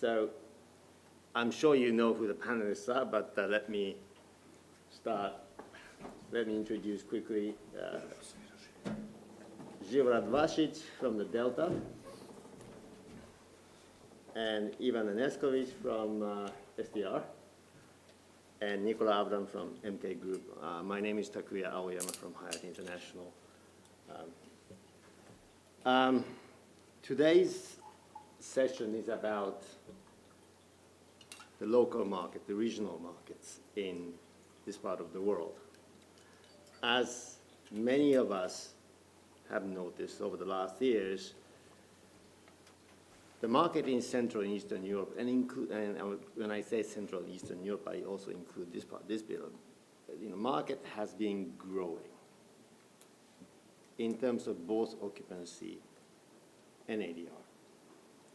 So I'm sure you know who the panelists are, but let me start. Let me introduce quickly Živorad Vasic from the Delta, and Ivan Aneskovic from SDR, and Nikola Avram from MK Group. My name is Takuya Aoyama from Hyatt International. Today's session is about the local market, the regional markets in this part of the world. As many of us have noticed over the last years, the market in Central and Eastern Europe, and when I say Central and Eastern Europe, I also include this part, this bit, market has been growing in terms of both occupancy and ADR.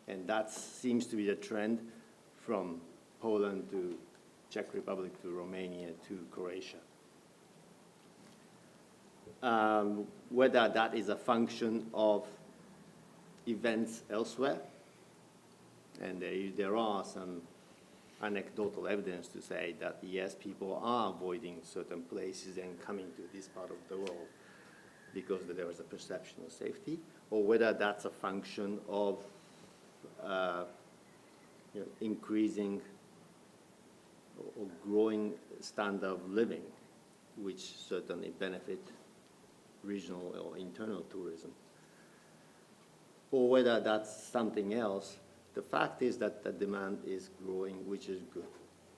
And that seems to be the trend from Poland to Czech Republic to Romania to Croatia. Whether that is a function of events elsewhere, and there are some anecdotal evidence to say that yes, people are avoiding certain places and coming to this part of the world because there was a perception of safety, or whether that's a function of increasing or growing standard of living, which certainly benefit regional or internal tourism, or whether that's something else. The fact is that the demand is growing, which is good,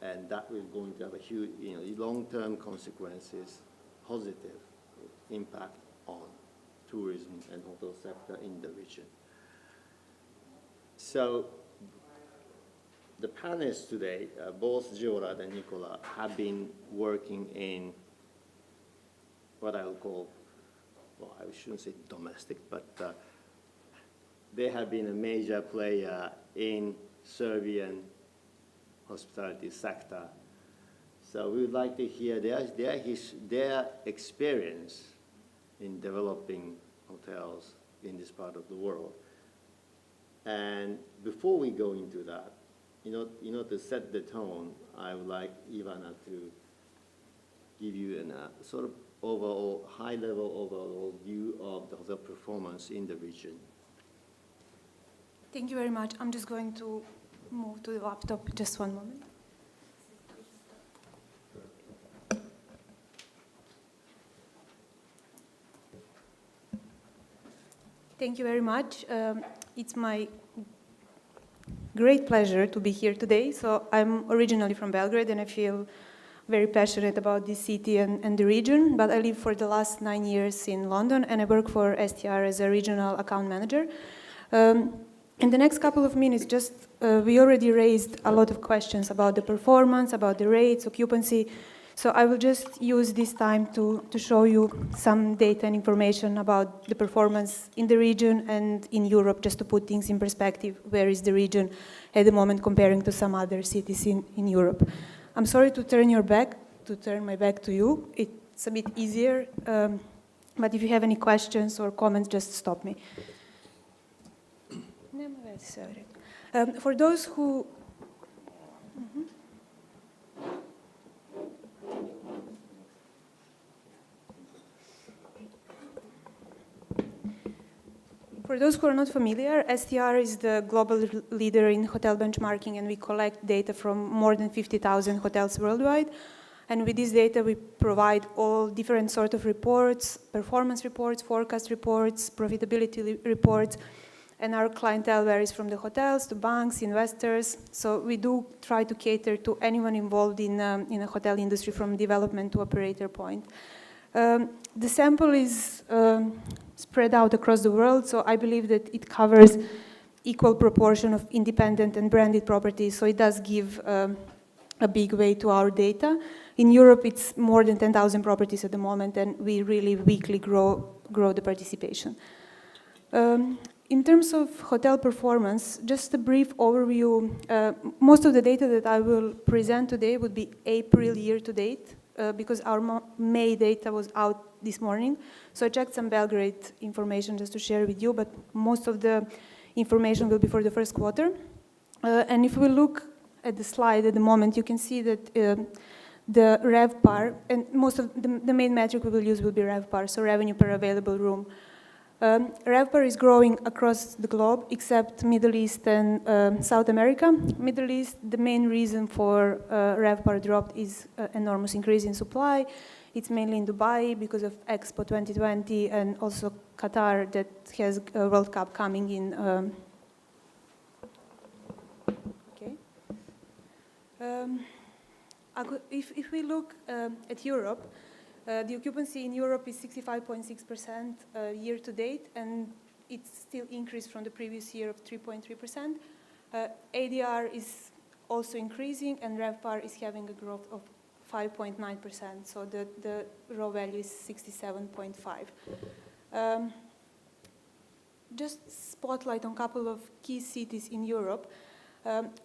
and that is going to have a huge, long-term consequences, positive impact on tourism and hotel sector in the region. So the panelists today, both Živorad and Nikola, have been working in what I would call, well, I shouldn't say domestic, but they have been a major player in Serbian hospitality sector. So we would like to hear their experience in developing hotels in this part of the world. And before we go into that, to set the tone, I would like Ivana to give you a sort of overall, high-level overall view of the hotel performance in the region. Thank you very much. I'm just going to move to the laptop. Just one moment. Thank you very much. It's my great pleasure to be here today. So I'm originally from Belgrade, and I feel very passionate about this city and the region, but I live for the last 9 years in London, and I work for STR as a regional account manager. In the next couple of minutes, we already raised a lot of questions about the performance, about the rates, occupancy. So I will just use this time to show you some data and information about the performance in the region and in Europe, just to put things in perspective. Where is the region at the moment comparing to some other cities in Europe? I'm sorry to turn my back to you. It's a bit easier, but if you have any questions or comments, just stop me. For those who... For those who are not familiar, STR is the global leader in hotel benchmarking, and we collect data from more than 50,000 hotels worldwide. And with this data, we provide all different sorts of reports, performance reports, forecast reports, profitability reports, and our clientele varies from the hotels to banks, investors. So we do try to cater to anyone involved in a hotel industry from development to operator point. The sample is spread out across the world, so I believe that it covers equal proportion of independent and branded properties, so it does give a big weight to our data. In Europe, it's more than 10,000 properties at the moment, and we really weekly grow the participation. In terms of hotel performance, just a brief overview. Most of the data that I will present today would be April year to date, because our May data was out this morning. So I checked some Belgrade information just to share with you, but most of the information will be for the first quarter. And if we look at the slide at the moment, you can see that the RevPAR, and most of the main metric we will use will be RevPAR, so revenue per available room. RevPAR is growing across the globe, except Middle East and South America. Middle East, the main reason for RevPAR drop is enormous increase in supply. It's mainly in Dubai because of Expo 2020 and also Qatar that has a World Cup coming in. Okay. If we look at Europe, the occupancy in Europe is 65.6% year to date, and it's still increased from the previous year of 3.3%. ADR is also increasing, and RevPAR is having a growth of 5.9%, so the raw value is 67.5. Just spotlight on a couple of key cities in Europe.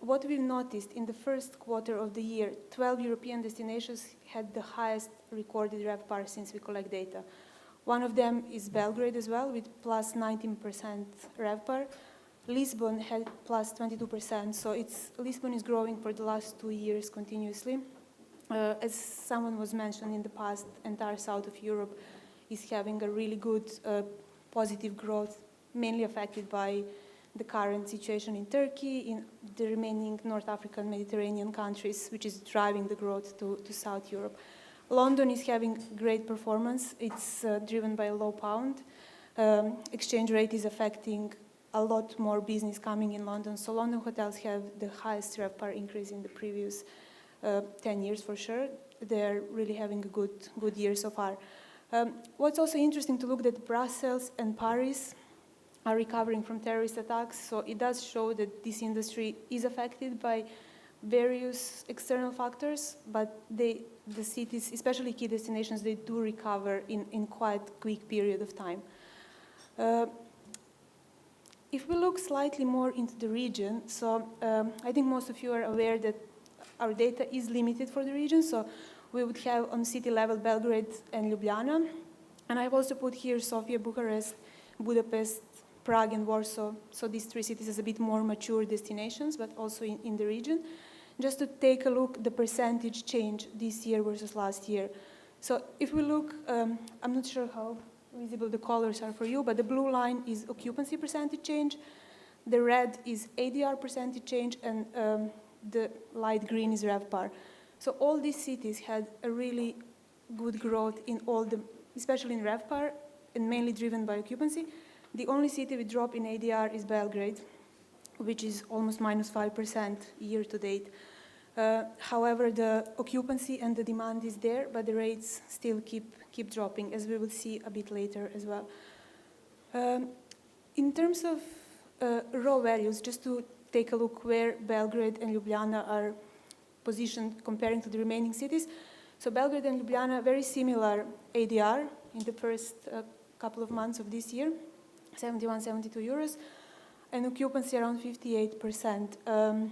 What we've noticed in the first quarter of the year, 12 European destinations had the highest recorded RevPAR since we collect data. One of them is Belgrade as well, with plus 19% RevPAR. Lisbon had plus 22%, so Lisbon is growing for the last 2 years continuously. As someone was mentioned in the past, entire south of Europe is having a really good positive growth, mainly affected by the current situation in Turkey, in the remaining North African Mediterranean countries, which is driving the growth to South Europe. London is having great performance. It's driven by a low pound. Exchange rate is affecting a lot more business coming in London. So London hotels have the highest RevPAR increase in the previous 10 years for sure. They're really having a good year so far. What's also interesting to look at Brussels and Paris are recovering from terrorist attacks. So it does show that this industry is affected by various external factors, but the cities, especially key destinations, they do recover in quite quick period of time. If we look slightly more into the region, so I think most of you are aware that our data is limited for the region, so we would have on city level Belgrade and Ljubljana, and I've also put here Sofia, Bucharest, Budapest, Prague and Warsaw, so these 3 cities as a bit more mature destinations, but also in the region. Just to take a look the percentage change this year versus last year. So if we look, I'm not sure how visible the colors are for you, but the blue line is occupancy percentage change, the red is ADR percentage change, and the light green is RevPAR. So all these cities had a really good growth in all the, especially in RevPAR, and mainly driven by occupancy. The only city with drop in ADR is Belgrade, which is almost minus 5% year to date. However, the occupancy and the demand is there, but the rates still keep dropping, as we will see a bit later as well. In terms of raw values, just to take a look where Belgrade and Ljubljana are positioned comparing to the remaining cities. So Belgrade and Ljubljana, very similar ADR in the first couple of months of this year, 71, 72 euros, and occupancy around 58%.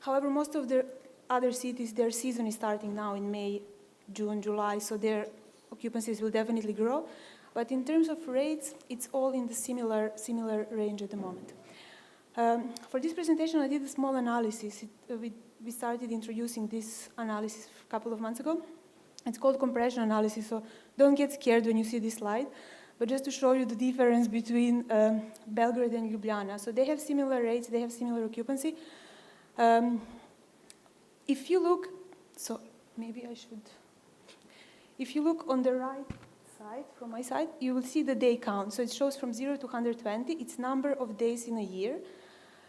However, most of the other cities, their season is starting now in May, June, July, so their occupancies will definitely grow. But in terms of rates, it's all in the similar range at the moment. For this presentation, I did a small analysis. We started introducing this analysis a couple of months ago. It's called compression analysis, so don't get scared when you see this slide. But just to show you the difference between Belgrade and Ljubljana. So they have similar rates, they have similar occupancy. If you look, so maybe I should, if you look on the right side, from my side, you will see the day count. So it shows from 0 to 120, it's number of days in a year.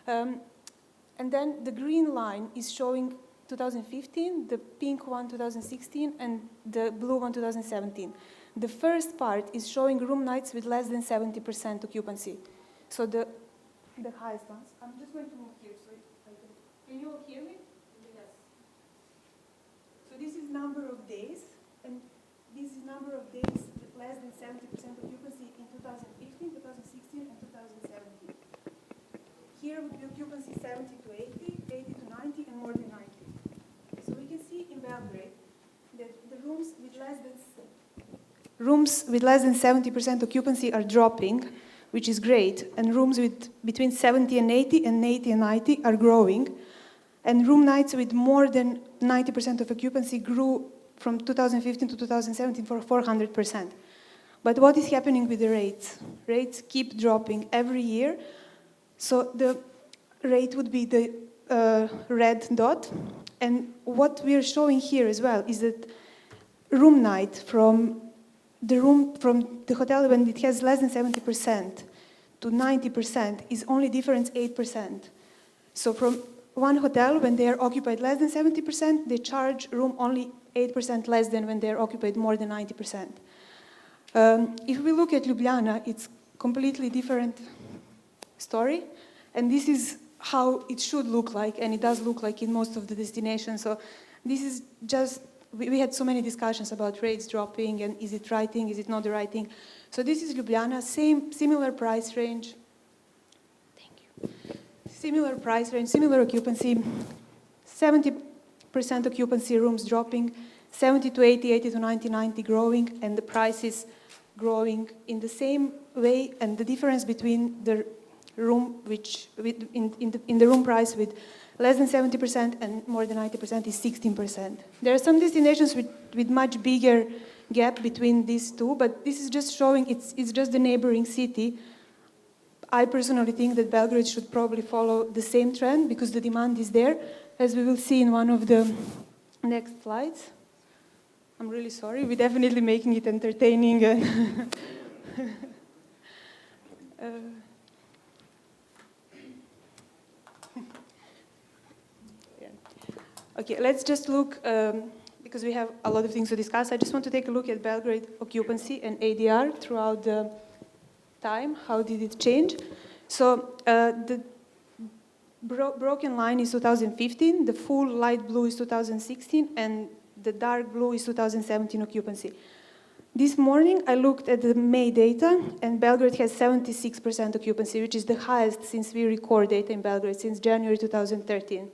And then the green line is showing 2015, the pink one 2016, and the blue one 2017. The first part is showing room nights with less than 70% occupancy. So the highest ones. I'm just going to move here. So can you all hear me? Yes. So this is number of days, and this is number of days with less than 70% occupancy in 2015, 2016, and 2017. Here would be occupancy 70 to 80, 80 to 90, and more than 90. So we can see in Belgrade that the rooms with less than 70% occupancy are dropping, which is great. And rooms with between 70 and 80 and 80 and 90 are growing. And room nights with more than 90% of occupancy grew from 2015 to 2017 for 400%. But what is happening with the rates? Rates keep dropping every year. So the rate would be the red dot. And what we are showing here as well is that room night from the hotel when it has less than 70% to 90% is only difference 8%. So from one hotel, when they are occupied less than 70%, they charge room only 8% less than when they are occupied more than 90%. If we look at Ljubljana, it's completely different story. And this is how it should look like, and it does look like in most of the destinations. So this is just, we had so many discussions about rates dropping, and is it the right thing, is it not the right thing? So this is Ljubljana, similar price range. Thank you. Similar price range, similar occupancy, 70% occupancy rooms dropping, 70 to 80, 80 to 90, 90 growing, and the prices growing in the same way, and the difference between the room in the room price with less than 70% and more than 90% is 16%. There are some destinations with much bigger gap between these two, but this is just showing it's just the neighboring city. I personally think that Belgrade should probably follow the same trend because the demand is there, as we will see in one of the next slides. I'm really sorry, we're definitely making it entertaining. And Okay, let's just look, because we have a lot of things to discuss. I just want to take a look at Belgrade occupancy and ADR throughout the time. How did it change? So the broken line is 2015, the full light blue is 2016, and the dark blue is 2017 occupancy. This morning, I looked at the May data, and Belgrade has 76% occupancy, which is the highest since we record data in Belgrade, since January 2013.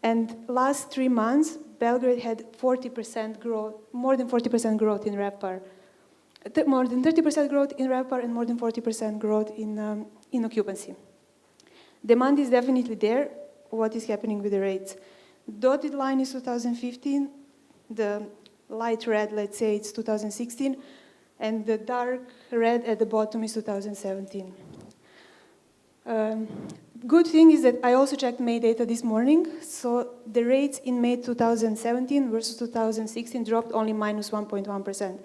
And last 3 months, Belgrade had 40% growth, more than 40% growth in RevPAR. More than 30% growth in RevPAR and more than 40% growth in occupancy. Demand is definitely there. What is happening with the rates? Dotted line is 2015, the light red, let's say, it's 2016, and the dark red at the bottom is 2017. Good thing is that I also checked May data this morning. So the rates in May 2017 versus 2016 dropped only minus 1.1%,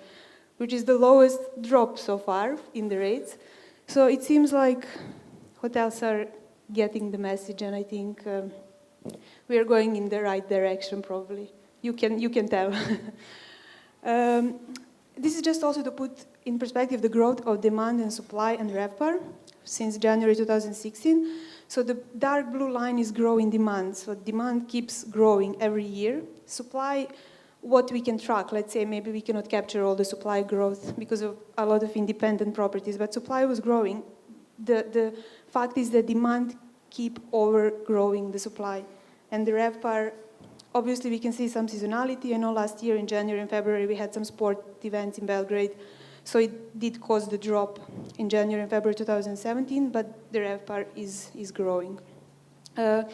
which is the lowest drop so far in the rates. So it seems like hotels are getting the message, and I think we are going in the right direction, probably. You can tell. This is just also to put in perspective the growth of demand and supply and RevPAR since January 2016. So the dark blue line is growing demand. So demand keeps growing every year. Supply, what we can track, let's say maybe we cannot capture all the supply growth because of a lot of independent properties, but supply was growing. The fact is that demand keep overgrowing the supply. And the RevPAR, obviously we can see some seasonality. I know last year in January and February we had some sport events in Belgrade. So it did cause the drop in January and February 2017, but the RevPAR is growing. I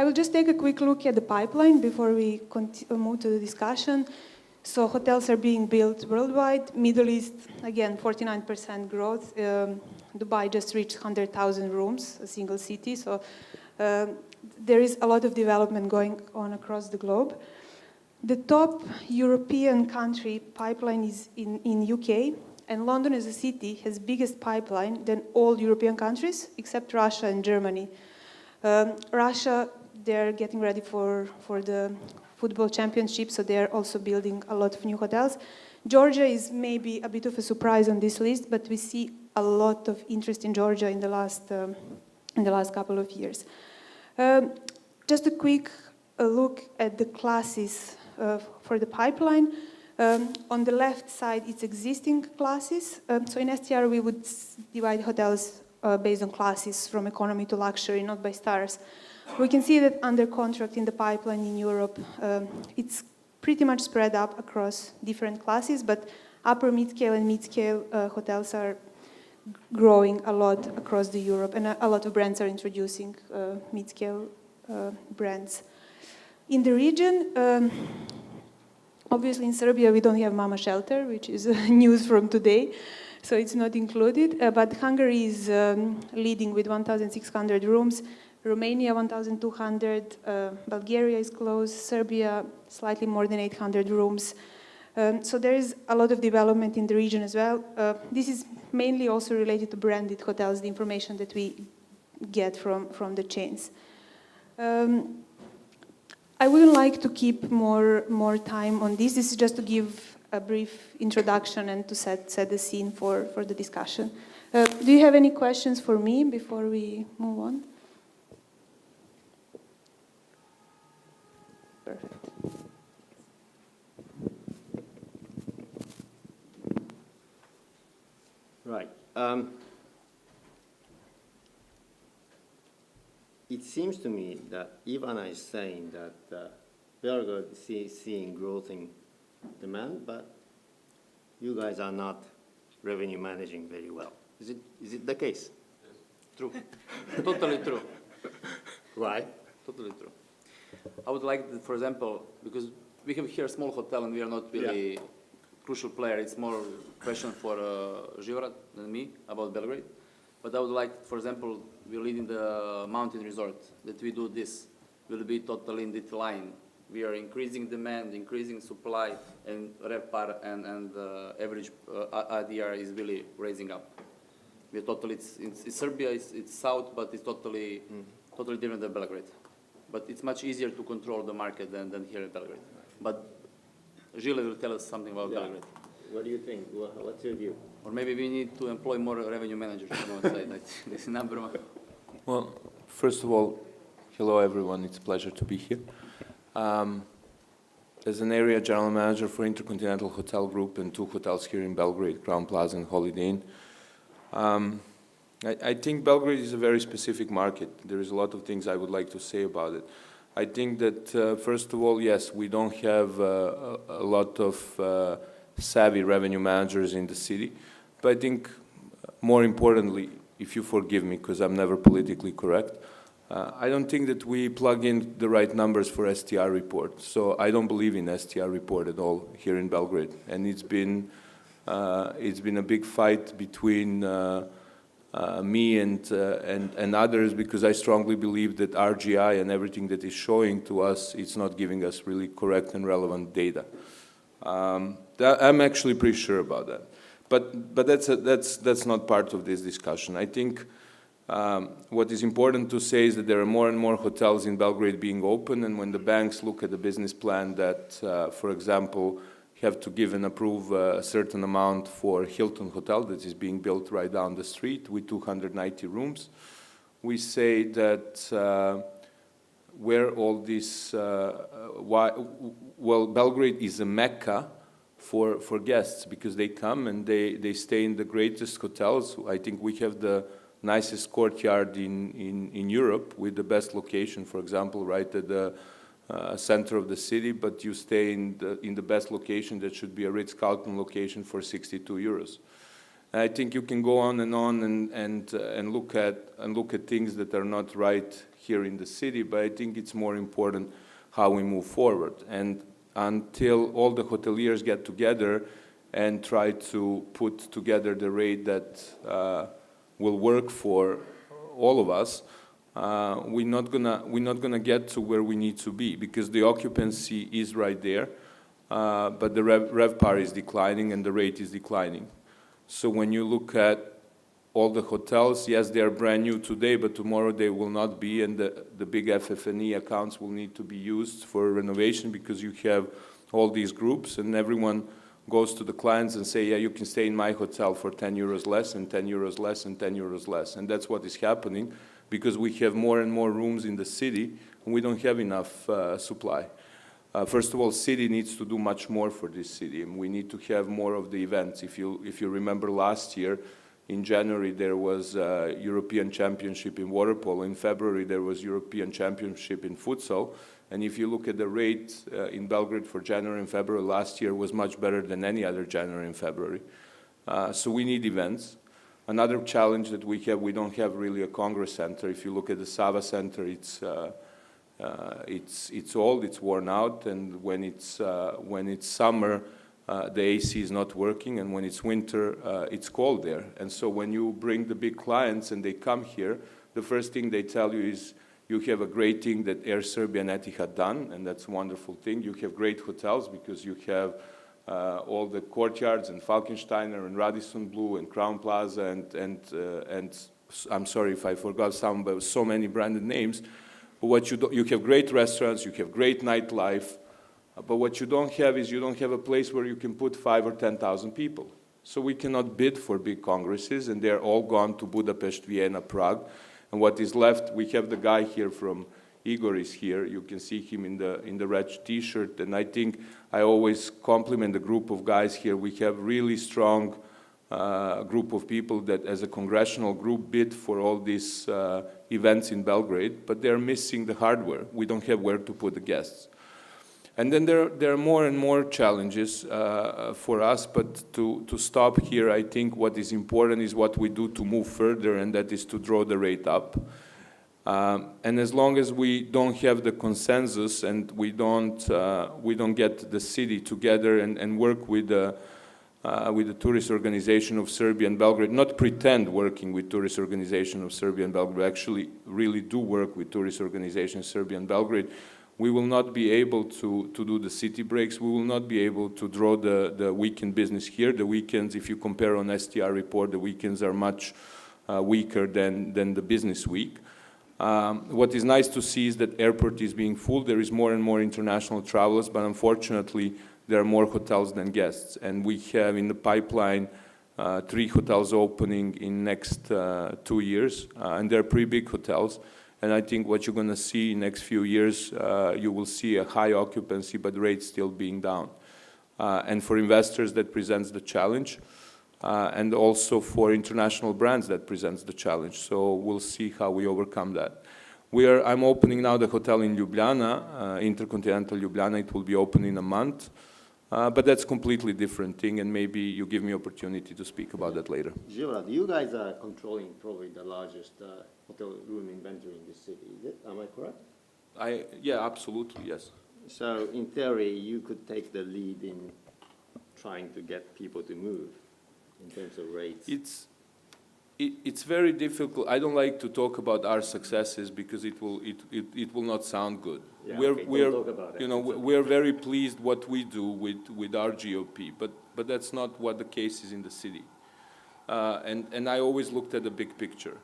will just take a quick look at the pipeline before we move to the discussion. So hotels are being built worldwide. Middle East, again, 49% growth. Dubai just reached 100,000 rooms, a single city. So there is a lot of development going on across the globe. The top European country pipeline is in UK, and London as a city has biggest pipeline than all European countries, except Russia and Germany. Russia, they're getting ready for the football championship, so they're also building a lot of new hotels. Georgia is maybe a bit of a surprise on this list, but we see a lot of interest in Georgia in the last couple of years. Just a quick look at the classes for the pipeline. On the left side, it's existing classes. So in STR, we would divide hotels based on classes from economy to luxury, not by stars. We can see that under contract in the pipeline in Europe, it's pretty much spread up across different classes, but upper mid-scale and mid-scale hotels are growing a lot across the Europe, and a lot of brands are introducing mid-scale brands. In the region, obviously in Serbia we don't have Mama Shelter, which is news from today, so it's not included, but Hungary is leading with 1,600 rooms, Romania 1,200, Bulgaria is close, Serbia slightly more than 800 rooms. So there is a lot of development in the region as well. This is mainly also related to branded hotels, the information that we get from the chains. I wouldn't like to keep more time on this. This is just to give a brief introduction and to set the scene for the discussion. Do you have any questions for me before we move on? Perfect. Right. It seems to me that Ivana is saying that Belgrade is seeing growth in demand, but you guys are not revenue managing very well. Is it the case? Yes. True. Totally true. Right. Totally true. I would like, for example, because we have here a small hotel and we are not really crucial player. It's more question for Živorad than me about Belgrade. But I would like, for example, we're leading the mountain resort, that we do this will be totally in decline. We are increasing demand, increasing supply, and RevPAR and average ADR is really raising up. We are totally, it's Serbia, it's south, but it's totally different than Belgrade. But it's much easier to control the market than here in Belgrade. But Žile will tell us something about Belgrade. What do you think? What's your view? Or maybe we need to employ more revenue managers on one side. This is number one. Well, first of all, hello everyone. It's a pleasure to be here. As an area general manager for Intercontinental Hotel Group and 2 hotels here in Belgrade, Crown Plaza and Holiday Inn, I think Belgrade is a very specific market. There is a lot of things I would like to say about it. I think that, first of all, yes, we don't have a lot of savvy revenue managers in the city, but I think more importantly, if you forgive me, because I'm never politically correct, I don't think that we plug in the right numbers for STR report. So I don't believe in STR report at all here in Belgrade, and it's been a big fight between me and others, because I strongly believe that RGI and everything that is showing to us, it's not giving us really correct and relevant data. I'm actually pretty sure about that. But that's not part of this discussion. I think what is important to say is that there are more and more hotels in Belgrade being open, and when the banks look at the business plan that, for example, have to give and approve a certain amount for Hilton Hotel that is being built right down the street with 290 rooms, we say that where all this, well, Belgrade is a mecca for guests, because they come and they stay in the greatest hotels. I think we have the nicest courtyard in Europe with the best location, for example, right at the center of the city, but you stay in the best location that should be a Ritz-Carlton location for 62 euros. And I think you can go on and look at things that are not right here in the city, but I think it's more important how we move forward. And until all the hoteliers get together and try to put together the rate that will work for all of us, we're not gonna get to where we need to be, because the occupancy is right there, but the RevPAR is declining and the rate is declining. So when you look at all the hotels, yes, they are brand new today, but tomorrow they will not be, and the big FF&E accounts will need to be used for renovation, because you have all these groups and everyone goes to the clients and say, yeah, you can stay in my hotel for 10 euros less and 10 euros less and 10 euros less. And that's what is happening, because we have more and more rooms in the city and we don't have enough supply. First of all, city needs to do much more for this city, and we need to have more of the events. If you remember last year, in January there was a European Championship in water polo. In February there was European Championship in futsal. And if you look at the rate in Belgrade for January and February last year was much better than any other January and February. So we need events. Another challenge that we have, we don't have really a Congress Center. If you look at the Sava Center, it's old, it's worn out, and when it's summer, the AC is not working, and when it's winter, it's cold there. And so when you bring the big clients and they come here, the first thing they tell you is, you have a great thing that Air Serbia and Etihad done, and that's a wonderful thing. You have great hotels because you have all the courtyards and Falkensteiner and Radisson Blu and Crown Plaza and I'm sorry if I forgot some, but so many branded names. But what you have great restaurants, you have great nightlife, but what you don't have is you don't have a place where you can put 5,000 or 10,000 people. So we cannot bid for big congresses, and they're all gone to Budapest, Vienna, Prague. And what is left, we have the guy here from Igor is here. You can see him in the red T-shirt, and I think I always compliment the group of guys here. We have really strong group of people that, as a congressional group, bid for all these events in Belgrade, but they're missing the hardware. We don't have where to put the guests. And then there are more and more challenges for us, but to stop here, I think what is important is what we do to move further, and that is to draw the rate up. And as long as we don't have the consensus and we don't get the city together and work with the tourist organization of Serbia and Belgrade, not pretend working with tourist organization of Serbia and Belgrade, actually really do work with tourist organization Serbia and Belgrade, we will not be able to do the city breaks. We will not be able to draw the weekend business here. The weekends, if you compare on STR report, the weekends are much weaker than the business week. What is nice to see is that airport is being full. There is more and more international travelers, but unfortunately, there are more hotels than guests. And we have in the pipeline 3 hotels opening in next 2 years, and they're pretty big hotels. And I think what you're going to see in the next few years, you will see a high occupancy, but rates still being down. And for investors, that presents the challenge. And also for international brands, that presents the challenge. So we'll see how we overcome that. I'm opening now the hotel in Ljubljana, Intercontinental Ljubljana. It will be open in a month. But that's a completely different thing, and maybe you give me opportunity to speak about that later. Gilad, you guys are controlling probably the largest hotel room inventory in this city, is it? Am I correct? Yeah, absolutely, yes. So in theory, you could take the lead in trying to get people to move in terms of rates. It's very difficult. I don't like to talk about our successes because it will not sound good. Yeah, don't talk about it. You know, we're very pleased what we do with our GOP, but that's not what the case is in the city. And I always looked at the big picture.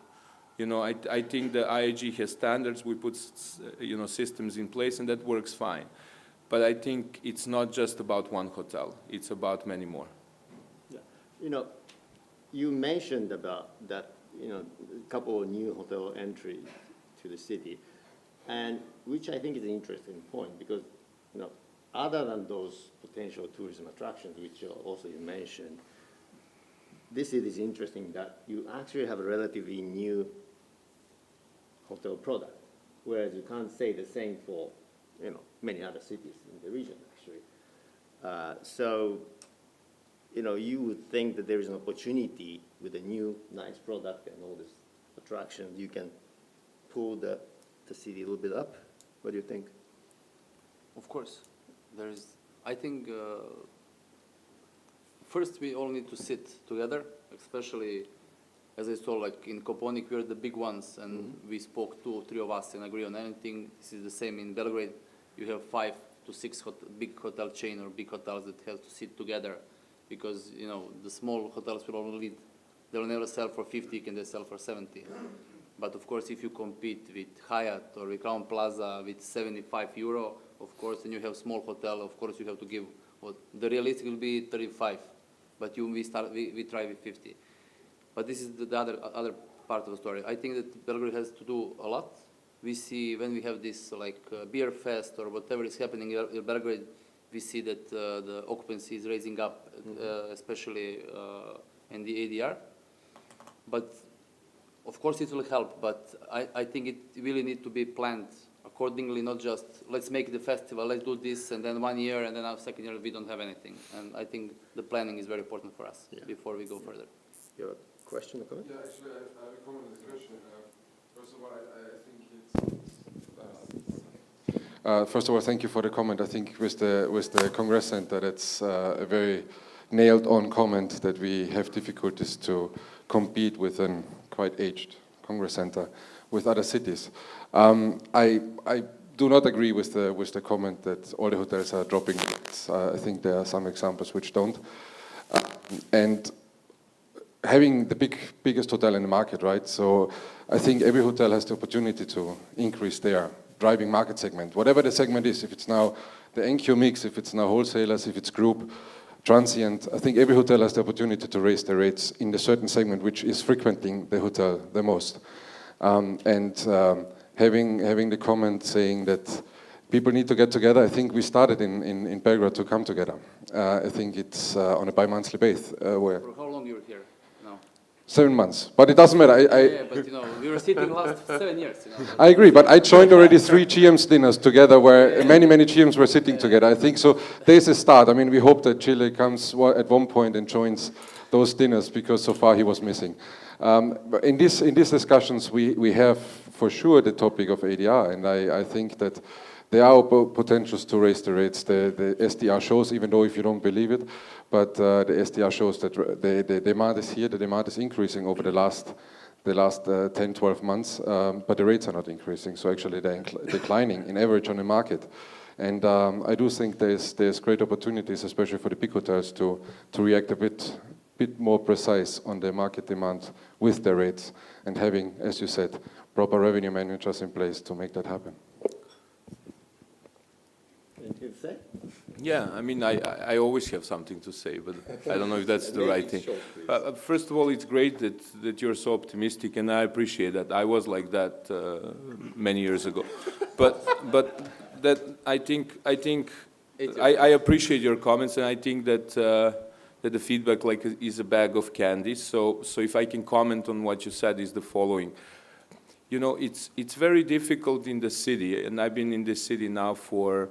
You know, I think the IAG has standards. We put systems in place, and that works fine. But I think it's not just about one hotel. It's about many more. Yeah. You know, you mentioned about that, a couple of new hotel entries to the city, and which I think is an interesting point because, other than those potential tourism attractions, which also you mentioned, this is interesting that you actually have a relatively new hotel product, whereas you can't say the same for, many other cities in the region, actually. So, you would think that there is an opportunity with a new, nice product and all this attraction, you can pull the city a little bit up. What do you think? Of course. I think, first we all need to sit together, especially, as I saw, like in Koponik, we're the big ones, and we spoke 2 or 3 of us and agree on anything. This is the same in Belgrade. You have 5 to 6 big hotel chain or big hotels that have to sit together because, the small hotels will only, they'll never sell for 50, can they sell for 70? But of course, if you compete with Hyatt or with Crown Plaza with 75 euro, of course, and you have small hotel, of course, you have to give, the realistic will be 35, but we try with 50. But this is the other part of the story. I think that Belgrade has to do a lot. We see when we have this beer fest or whatever is happening in Belgrade, we see that the occupancy is raising up, especially in the ADR. But of course it will help, but I think it really needs to be planned accordingly, not just let's make the festival, let's do this, and then 1 year, and then our second year we don't have anything. And I think the planning is very important for us before we go further. Your Question or comment? Yeah, actually, I have a comment on this question. First of all, first of all, thank you for the comment. I think with the Congress Center, that's a very nailed-on comment that we have difficulties to compete with a quite aged Congress Center with other cities. I do not agree with the comment that all the hotels are dropping rates. I think there are some examples which don't. And having the biggest hotel in the market, right? So I think every hotel has the opportunity to increase their driving market segment, whatever the segment is. If it's now the NQ mix, if it's now wholesalers, if it's group, transient. I think every hotel has the opportunity to raise their rates in the certain segment which is frequenting the hotel the most. Having the comment saying that people need to get together, I think we started in Belgrade to come together. I think it's on a bi-monthly basis. For how long you were here now? 7 months, but it doesn't matter. Yeah, but you know, we were sitting last 7 years. You know. I agree, but I joined already 3 GM's dinners together where many GMs were sitting together. I think so. There's a start. I mean, we hope that Chile comes at one point and joins those dinners because so far he was missing. But in these discussions, we have for sure the topic of ADR, and I think that there are potentials to raise the rates. The SDR shows, even though if you don't believe it, but the SDR shows that the demand is here, the demand is increasing over the last 10, 12 months, but the rates are not increasing, so actually they're declining in average on the market. And I do think there's great opportunities, especially for the big hotels, to react a bit more precise on the market demand with the rates and having, as you said, proper revenue managers in place to make that happen. Anything to say? Yeah, I mean, I always have something to say, but I don't know if that's the right thing. First of all, it's great that you're so optimistic, and I appreciate that. I was like that many years ago. But that I think I appreciate your comments, and I think that the feedback is a bag of candy. So if I can comment on what you said is the following. You know, it's very difficult in the city, and I've been in this city now for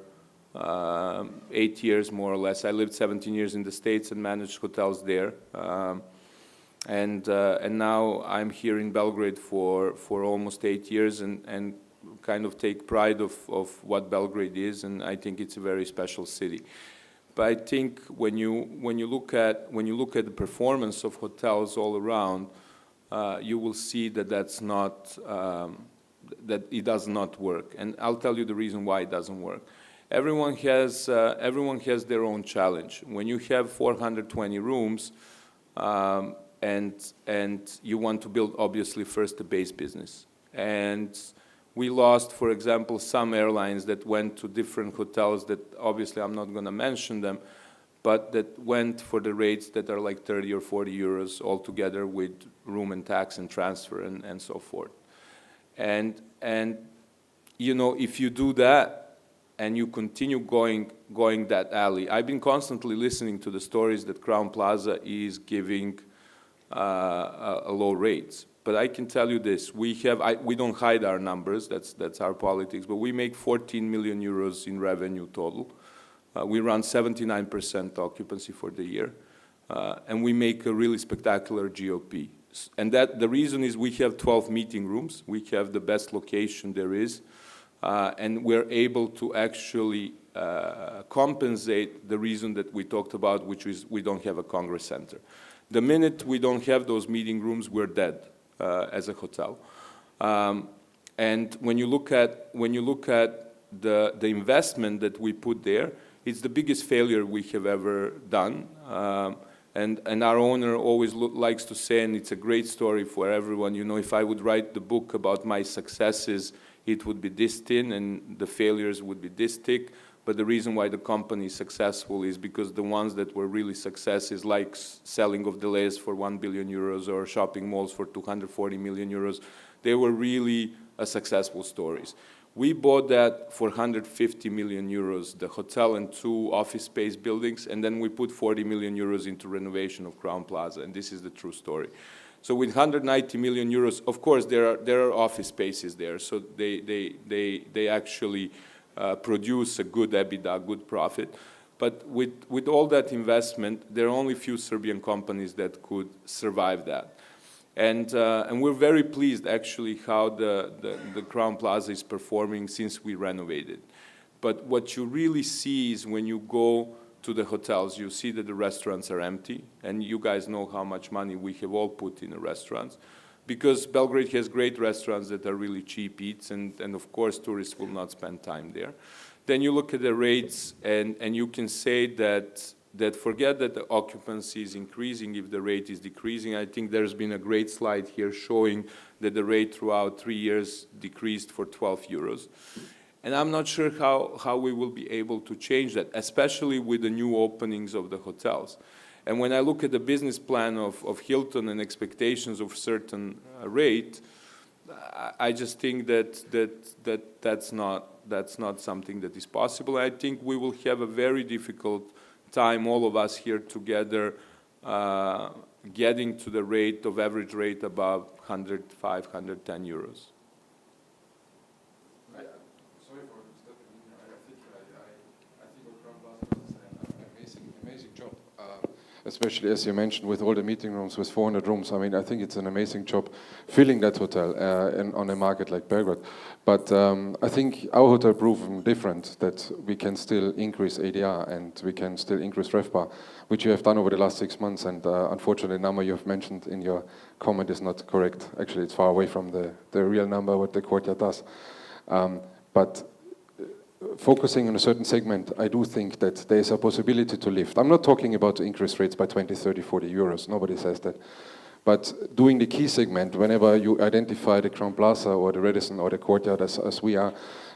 8 years, more or less. I lived 17 years in the States and managed hotels there. And now I'm here in Belgrade for almost 8 years and kind of take pride of what Belgrade is, and I think it's a very special city. But I think when you look at the performance of hotels all around, you will see that that's not that it does not work. And I'll tell you the reason why it doesn't work. Everyone has their own challenge. When you have 420 rooms, and you want to build obviously first the base business. And we lost, for example, some airlines that went to different hotels that obviously I'm not going to mention them, but that went for the rates that are like 30 or 40 euros altogether with room and tax and transfer and so forth. And you know, if you do that, and you continue going that alley. I've been constantly listening to the stories that Crown Plaza is giving a low rates. But I can tell you this: we don't hide our numbers. That's our politics. But we make 14 million euros in revenue total. We run 79% occupancy for the year, and we make a really spectacular GOP. And that the reason is we have 12 meeting rooms. We have the best location there is. And we're able to actually compensate the reason that we talked about, which is we don't have a Congress Center. The minute we don't have those meeting rooms, we're dead as a hotel. And when you look at the investment that we put there, it's the biggest failure we have ever done. And our owner always likes to say, and it's a great story for everyone, you know, if I would write the book about my successes, it would be this thin and the failures would be this thick. But the reason why the company is successful is because the ones that were really successes, like selling of delays for 1 billion euros or shopping malls for 240 million euros, they were really successful stories. We bought that for 150 million euros, the hotel and 2 office space buildings, and then we put 40 million euros into renovation of Crown Plaza, and this is the true story. So with 190 million euros, of course, there are office spaces there, so they actually produce a good EBITDA, good profit. But with all that investment, there are only few Serbian companies that could survive that. And we're very pleased, actually, how the Crown Plaza is performing since we renovated. But what you really see is when you go to the hotels, you see that the restaurants are empty, and you guys know how much money we have all put in the restaurants, because Belgrade has great restaurants that are really cheap eats, and of course tourists will not spend time there. Then you look at the rates, and you can say that forget that the occupancy is increasing if the rate is decreasing. I think there's been a great slide here showing that the rate throughout 3 years decreased for 12 euros. And I'm not sure how we will be able to change that, especially with the new openings of the hotels. And when I look at the business plan of Hilton and expectations of certain rate, I just think that's not something that is possible. I think we will have a very difficult time, all of us here together, getting to the rate of average rate above 105, 110 euros. Sorry for stepping in. I think what Crown Plaza does is an amazing job. Especially as you mentioned, with all the meeting rooms, with 400 rooms. I mean, I think it's an amazing job filling that hotel on a market like Belgrade. But I think our hotel proven different, that we can still increase ADR and we can still increase RevPAR, which you have done over the last 6 months. And unfortunately, the number you have mentioned in your comment is not correct. Actually, it's far away from the real number what the Courtyard does. But focusing on a certain segment, I do think that there's a possibility to lift. I'm not talking about interest rates by 20, 30, 40 euros. Nobody says that. But doing the key segment, whenever you identify the Crown Plaza or the Radisson or the Courtyard as we are,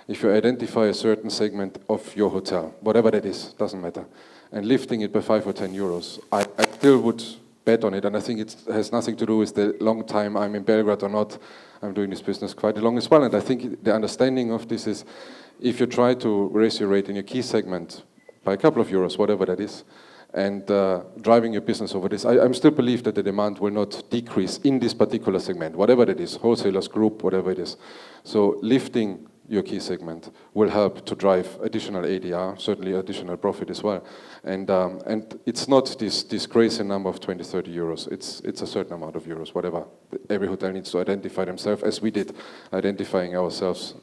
if you identify a certain segment of your hotel, whatever that is, doesn't matter, and lifting it by 5 or 10 euros, I still would bet on it. And I think it has nothing to do with the long time I'm in Belgrade or not. I'm doing this business quite long as well. And I think the understanding of this is, if you try to raise your rate in your key segment by a couple of euros, whatever that is, and driving your business over this, I still believe that the demand will not decrease in this particular segment, whatever that is, wholesalers, group, whatever it is. So lifting your key segment will help to drive additional ADR, certainly additional profit as well. And it's not this crazy number of 20, 30 euros. It's a certain amount of euros, whatever. Every hotel needs to identify themselves, as we did, identifying ourselves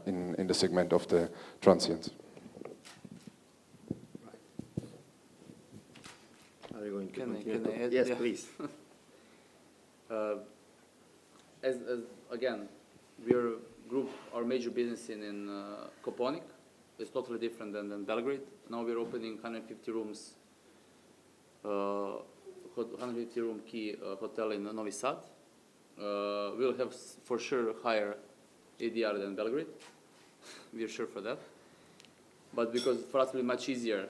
in the segment of the transients. Are you going to Can continue? I add? Yes, Yeah. please. As again, we're group, our major business in Koponik is totally different than Belgrade. Now we're opening 150 rooms, 150 room key hotel in Novi Sad. We'll have for sure higher ADR than Belgrade. We're sure for that. But because for us it will be much easier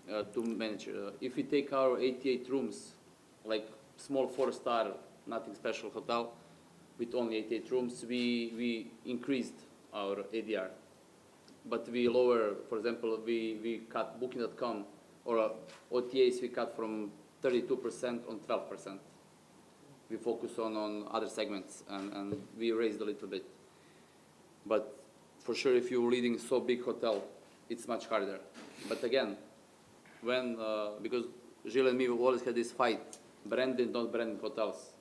to manage. If we take our 88 rooms, like small 4-star, nothing special hotel, with only 88 rooms, we increased our ADR. But we lower, for example, we cut Booking.com or OTAs, we cut from 32% on 12%. We focus on other segments and we raised a little bit. But for sure, if you're leading so big hotel, it's much harder. But again, when, because Gilles and me, we always had this fight, branded, not branded hotels.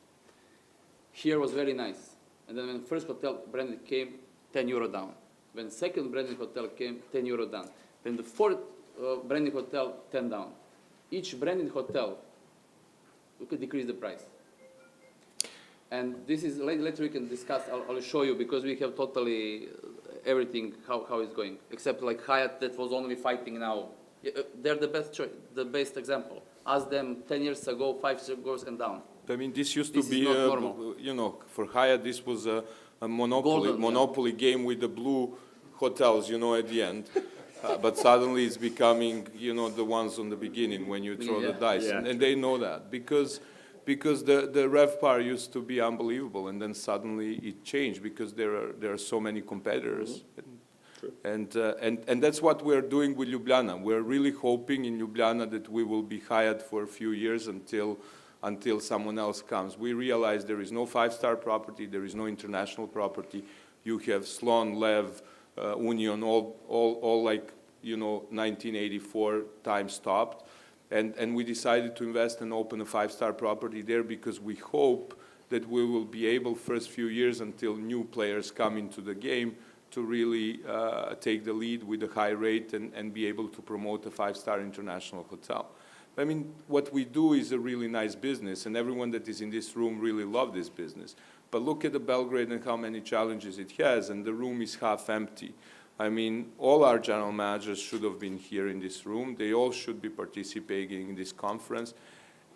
Here was very nice. And then when first hotel branded came, 10 euro down. When second branded hotel came, 10 euro down. When the fourth branded hotel, 10 down. Each branded hotel, we could decrease the price. And this is, later we can discuss, I'll show you, because we have totally everything, how it's going. Except like Hyatt, that was only fighting now. They're the best choice, the best example. Ask them 10 years ago, 5 years ago, and down. I mean, this used to This is be, not normal. you know, for Hyatt, this was a monopoly game with the blue hotels, you know, at the end. But suddenly it's becoming, you know, the ones on the beginning when you throw the dice. Yeah. And they know that because the RevPAR used to be unbelievable, and then suddenly it changed because there are so many competitors. And that's what we're doing with Ljubljana. We're really hoping in Ljubljana that we will be Hyatt for a few years until someone else comes. We realize there is no 5-star property, there is no international property. You have Slon, Lev, Union, all like, you know, 1984 time stopped. And we decided to invest and open a 5-star property there because we hope that we will be able, first few years until new players come into the game, to really take the lead with a high rate and be able to promote a 5-star international hotel. I mean, what we do is a really nice business, and everyone that is in this room really love this business. But look at the Belgrade and how many challenges it has, and the room is half empty. I mean, all our general managers should have been here in this room. They all should be participating in this conference.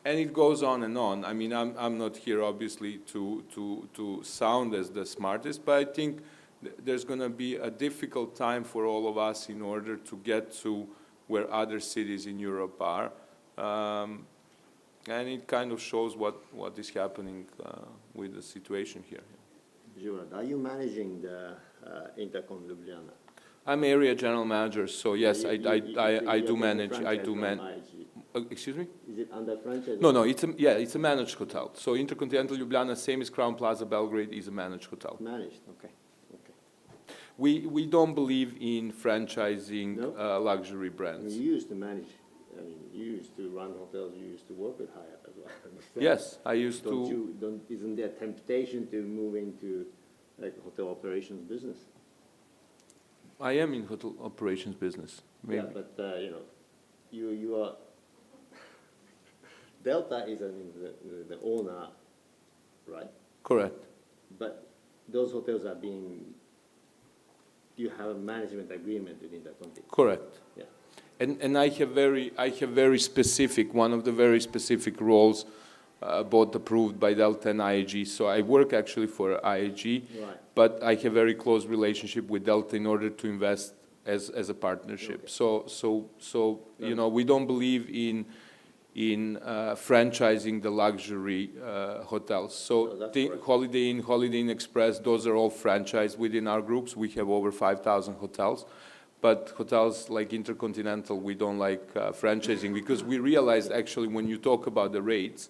And it goes on and on. I mean, I'm not here, obviously, to sound as the smartest, but I think there's going to be a difficult time for all of us in order to get to where other cities in Europe are. And it kind of shows what is happening with the situation here. Jurad, are you managing the Intercon Ljubljana? I'm area general manager, so yes, I do manage. Excuse me? Is it under franchise? No, it's a managed hotel. So Intercontinental Ljubljana, same as Crown Plaza Belgrade, is a managed hotel. Managed, okay. We don't believe in franchising No? luxury I mean, brands. you used to manage, I mean, you used to run hotels, you used to work with Hyatt as well. Yes, I used Isn't there temptation to move into like hotel operations business? I am in hotel operations business. Maybe. Yeah, but you know, you are Delta is the owner, right? Correct. But those hotels are being. You have a management agreement with Interconti. Correct. Yeah. And I have very specific, one of the very specific roles, both approved by Delta and IAG. So I work actually for IAG, Right. but I have very close relationship with Delta in order to invest as a partnership. Okay. So you know, we don't believe in franchising the luxury hotels. So that's the correct. Holiday Inn Express, those are all franchised within our groups. We have over 5,000 hotels. But hotels like Intercontinental, we don't like franchising, because we realized actually when you talk about the rates,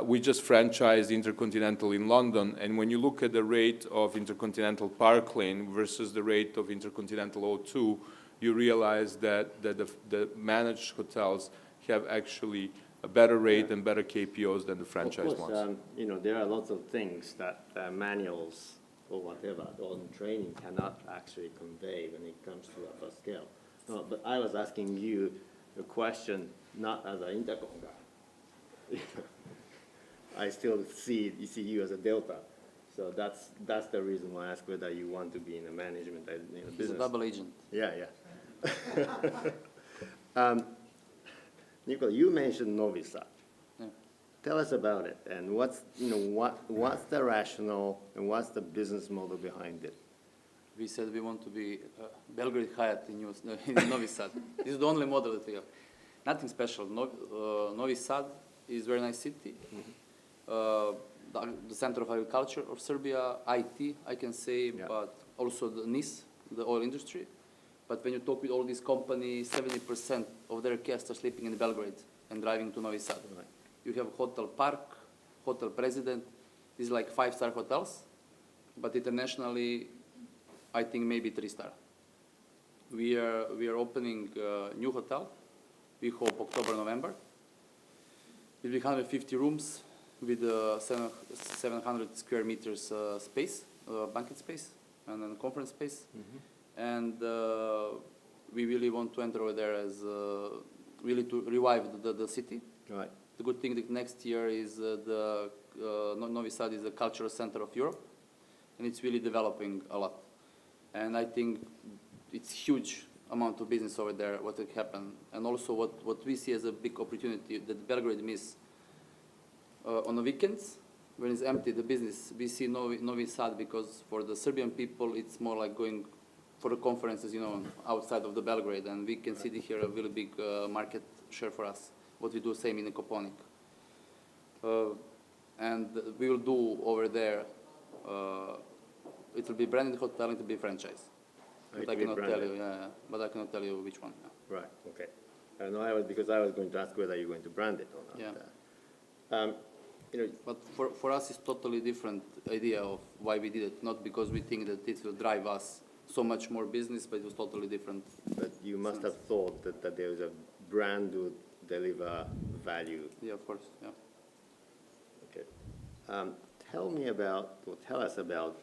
we just franchised Intercontinental in London, and when you look at the rate of Intercontinental Park Lane versus the rate of Intercontinental O2, you realize that the managed hotels have actually a better rate and better KPOs than the franchise Of course, ones. you know, there are lots of things that manuals or whatever on training cannot actually convey when it comes to upper scale. No, but I was asking you a question not as an Intercon guy. I still see you as a Delta. So that's the reason why I asked whether you want to be in the management He's a business. double agent. Yeah. Nicola, you mentioned Novi Sad. Yeah. Tell us about it, and what's the rationale and what's the business model behind it? We said we want to be Belgrade Hyatt in Novi Sad. This is the only model that we have. Nothing special. Novi Sad is a very nice city. The center of agriculture of Serbia, IT, I can say, Yeah. but also the NIS, the oil industry. But when you talk with all these companies, 70% of their guests are sleeping in Belgrade and driving to Novi Sad. Right. You have Hotel Park, Hotel President. These are like 5-star hotels, but internationally, I think maybe 3-star. We are opening a new hotel. We hope October, November. It will be 150 rooms with 700 square meters space, banquet space, and then conference space. Mm-hmm. And we really want to enter over there as really to revive the city. Right. The good thing that next year is Novi Sad is the cultural center of Europe, and it's really developing a lot. And I think it's huge amount of business over there, what will happen. And also what we see as a big opportunity that Belgrade miss on the weekends, when it's empty, the business, we see Novi Sad, because for the Serbian people, it's more like going for the conferences, you know, outside of the Belgrade, and we can see here a really big market share for us. What we do same in Koponik. And we will do over there, it will be branded hotel, it will be franchise. But I cannot tell you, but I cannot tell you which one. Yeah. Right. Okay. No, because I was going to ask whether you're going to brand it or not. Yeah. You know, But for us, it's totally different idea of why we did it. Not because we think that it will drive us so much more business, but it was totally different. but you must have thought that there is a brand would deliver value. Yeah, of course. Yeah. Okay. tell me about, or tell us about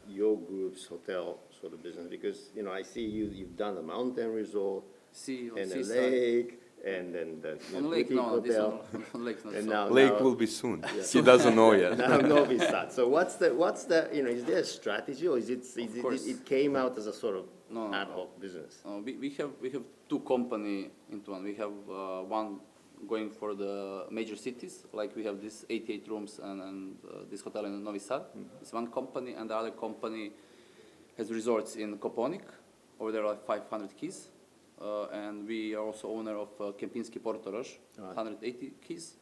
your group's hotel sort of business, because, you know, I see you've done a mountain resort See, on and a seaside. lake, and then the On lake, boutique no, this hotel. one, on lake, not And so. now, Lake now, will be soon. He doesn't know yet. now Novi Sad. So what's the, you know, is there a strategy, or is it, course. it came out as a sort of No, ad hoc business? We have two company into one. We have one going for the major cities, like we have this 88 rooms and this hotel in Novi Sad. It's one company, and the other company has resorts in Koponik. Over there are like 500 keys. And we are also owner of Kempinski Portorož, 180 keys.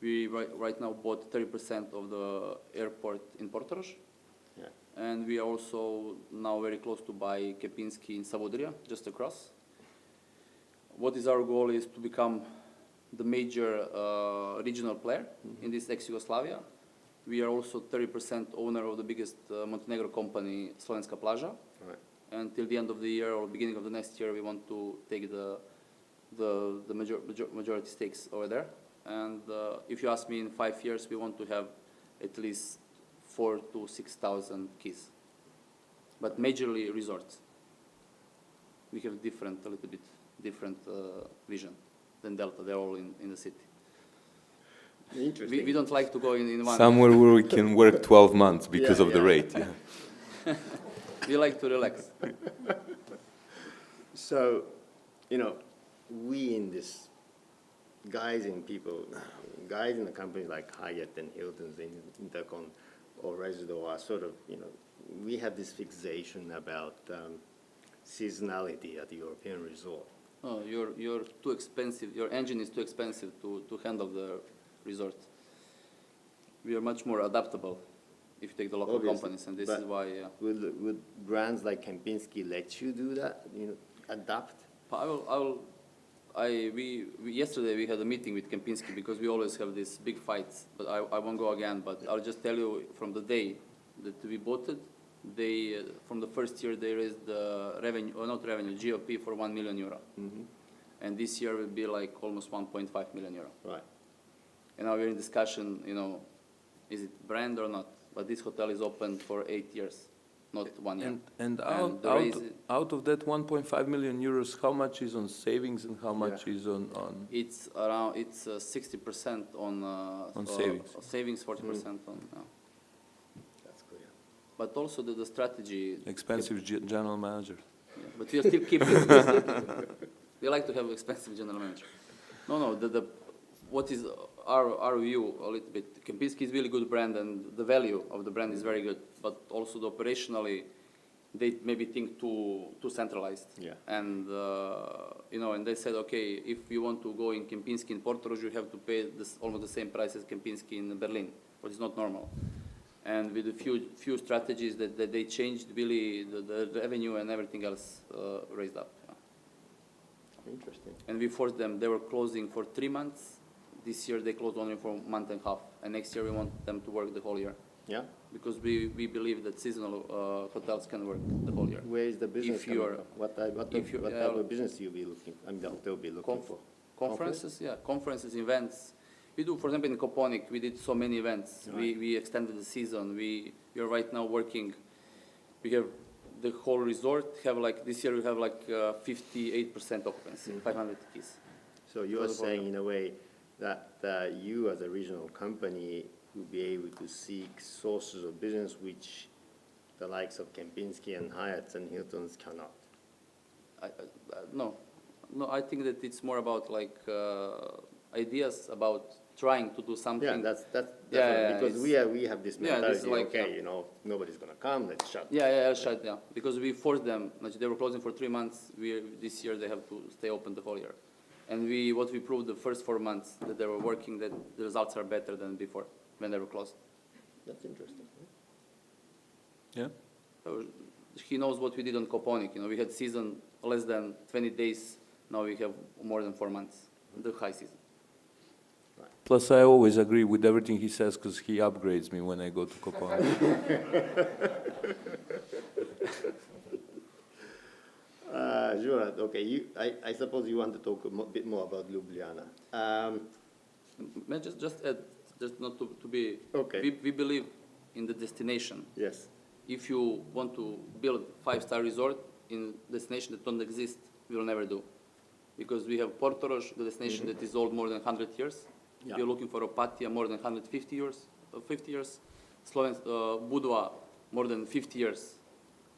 We right now bought 30% of the airport in Portorož. Yeah. And we are also now very close to buy Kempinski in Savudrija, just across. What is our goal is to become the major regional player in this ex-Yugoslavia. We are also 30% owner of the biggest Montenegro company, Slovenska Plaža. Right. And till the end of the year or beginning of the next year, we want to take the majority stakes over there. And if you ask me, in 5 years, we want to have at least 4,000 to 6,000 keys, but majorly resorts. We have a little bit different vision than Delta. They're all in the city. Interesting. We don't like to go in one. Somewhere where we can work 12 months because Yeah, of the yeah. rate. Yeah. We like to relax. So, you know, we in this, guys in the companies like Hyatt and Hilton's in Intercon or Resido are sort of, you know, we have this fixation about seasonality at the European resort. Oh, you're too expensive. Your engine is too expensive to handle the resort. We are much more adaptable if you take the local Obviously, companies, and this but is why. Would brands like Kempinski let you do that, you know, adapt? Yesterday we had a meeting with Kempinski because we always have these big fights, but I won't go again. But I'll just tell you, from the day that we bought it, they from the first year they raised the revenue, or not revenue, GOP for €1 million, and this year will be like almost €1.5 million. Right. And now we're in discussion, you know, is it brand or not? But this hotel is open for 8 years, not 1 year. And And the raise- out of that 1.5 million euros, how much is on savings and how much is on It's around 60% on savings. savings, 40% on. That's clear. But also the strategy. expensive general manager? Yeah, but we are still keeping. We like to have expensive general manager. No. What is our view a little bit? Kempinski is really good brand, and the value of the brand is very good. But also the operationally, they maybe think too centralized. Yeah. And you know, and they said, okay, if you want to go in Kempinski in Portorož, you have to pay almost the same price as Kempinski in Berlin, which is not normal. And with a few strategies that they changed, really the revenue and everything else raised up. Yeah. Interesting. And we forced them. They were closing for 3 months. This year they closed only for a month and a half. And next year we want them to work the whole year. Yeah? Because we believe that seasonal hotels can work the whole year. Where is the business If coming you're- from? What type of business you'll be looking, I mean, they'll be looking for? Conferences, yeah, conferences, events. We do, for example, in Koponik, we did so many events. Right. We extended the season. We are right now working. We have the whole resort have like, this year we have like 58% occupancy, 500 keys. So you're For the saying in a way that you as a regional company will be able to seek sources of business which the likes of Kempinski and Hyatt and Hilton's cannot? No, I think that it's more about like ideas about trying to do something. Yeah, that's Yeah, because it's- we have this Yeah, this is mentality, like, okay, yeah. you know, nobody's gonna come, let's shut. Yeah, shut down. Because we forced them, like, they were closing for 3 months. This year they have to stay open the whole year. And what we proved the first 4 months that they were working, that the results are better than before when they were closed. That's interesting. Yeah. So he knows what we did on Koponik. You know, we had season less than 20 days. Now we have more than 4 months, the high season. Plus, I always agree with everything he says because he upgrades me when I go to Koponik. Žurad, okay, I suppose you want to talk a bit more about Ljubljana. May I just add, just not to be. Okay. We believe in the destination. Yes. If you want to build 5-star resort in destination that don't exist, we will never do. Because we have Portorož, the destination that is old more than 100 years. Yeah. We're looking for Opatija, more than 150 years, Budva, more than 50 years.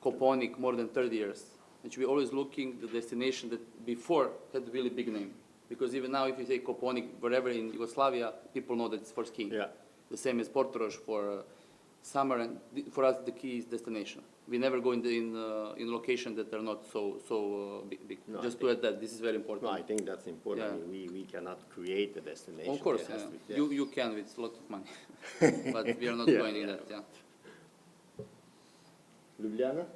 Koponik, more than 30 years. And we're always looking the destination that before had a really big name. Because even now, if you take Koponik, wherever in Yugoslavia, people know that it's for skiing. Yeah. The same as Portorož for summer, and for us the key is destination. We never go in location that are not so big. No, Just I to add that, this is very important. No, I think that's important. Yeah. I mean, we cannot create a destination. Of course, It has yeah. to be there. You can with a lot of money, but we are not Yeah, going in yeah. that. Yeah. Ljubljana?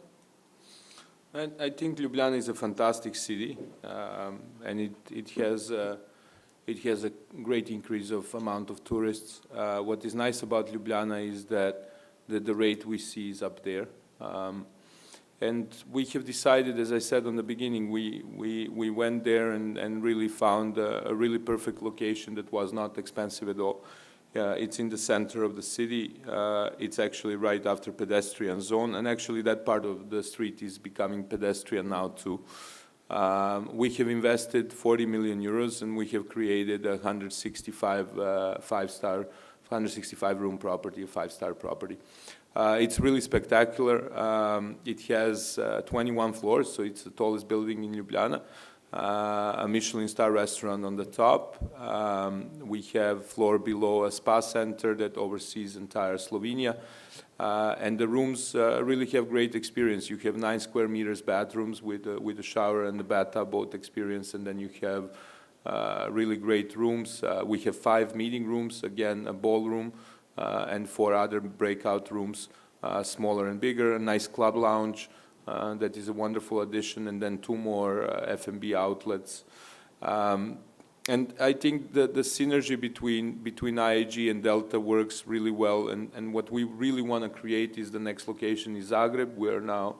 I think Ljubljana is a fantastic city, and it has a great increase of amount of tourists. What is nice about Ljubljana is that the rate we see is up there. And we have decided, as I said on the beginning, we went there and really found a really perfect location that was not expensive at all. It's in the center of the city. It's actually right after pedestrian zone, and actually that part of the street is becoming pedestrian now too. We have invested 40 million euros, and we have created a 165 room property, a 5-star property. It's really spectacular. It has 21 floors, so it's the tallest building in Ljubljana. A Michelin star restaurant on the top. We have floor below a spa center that oversees entire Slovenia. And the rooms really have great experience. You have 9 square meters bathrooms with a shower and the bathtub both experience, and then you have really great rooms. We have 5 meeting rooms, again a ballroom, and 4 other breakout rooms, smaller and bigger, a nice club lounge. That is a wonderful addition, and then 2 more F&B outlets. And I think that the synergy between IAG and Delta works really well, and what we really want to create is the next location is Zagreb. We are now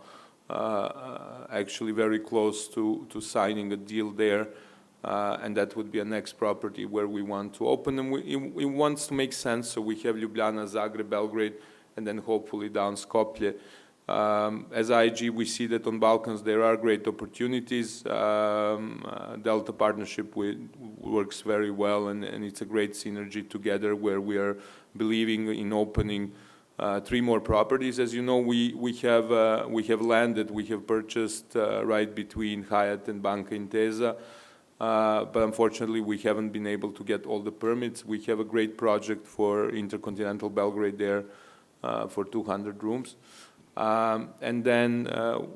actually very close to signing a deal there, and that would be a next property where we want to open, and it wants to make sense, so we have Ljubljana, Zagreb, Belgrade, and then hopefully down Skopje. As IAG, we see that on Balkans there are great opportunities. Delta partnership works very well, and it's a great synergy together where we are believing in opening 3 more properties. As you know, we have land that we have purchased right between Hyatt and Banca Intesa, but unfortunately we haven't been able to get all the permits. We have a great project for Intercontinental Belgrade there for 200 rooms. And then